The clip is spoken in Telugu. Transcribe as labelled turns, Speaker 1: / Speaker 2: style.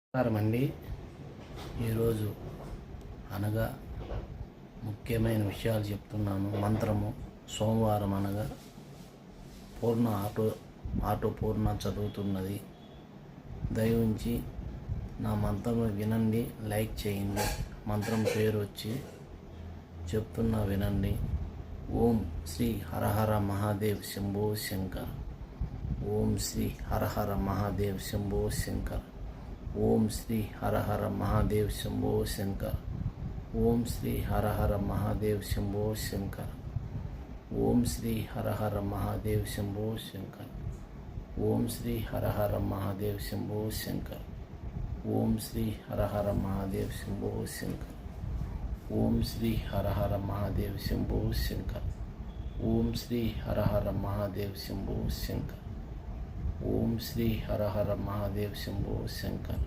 Speaker 1: నమస్కారమండి. ఈరోజు అనగా ముఖ్యమైన విషయాలు చెప్తున్నాను. మంత్రము సోమవారం అనగా పూర్ణ ఆటో పూర్ణ చదువుతున్నది. దయవుంచి నా మంత్రం వినండి, లైక్ చేయండి. మంత్రం పేరు వచ్చి చెప్తున్నా వినండి. ఓం శ్రీ హరహర మహాదేవ్ శంభో శంకర్. ఓం శ్రీ హరహర మహాదేవ్ శంభో శంకర్. ఓం శ్రీ హరహర మహాదేవ్ శంభో శంకర్. ఓం శ్రీ హరహర మహాదేవ్ శంభో శంకర్. ఓం శ్రీ హరహర మహాదేవ్ శంభో శంకర్. ఓం శ్రీ హరహర మహాదేవ్ శంభో శంకర్. ఓం శ్రీ హరహర మహాదేవ్ శంభో శంకర్. ఓం శ్రీ హరహర మహాదేవ్ శంభో శంకర్. ఓం శ్రీ హరహర మహాదేవ్ శంభో శంకర్. ఓం శ్రీ హరహర మహాదేవ్ శంభో శంకర్.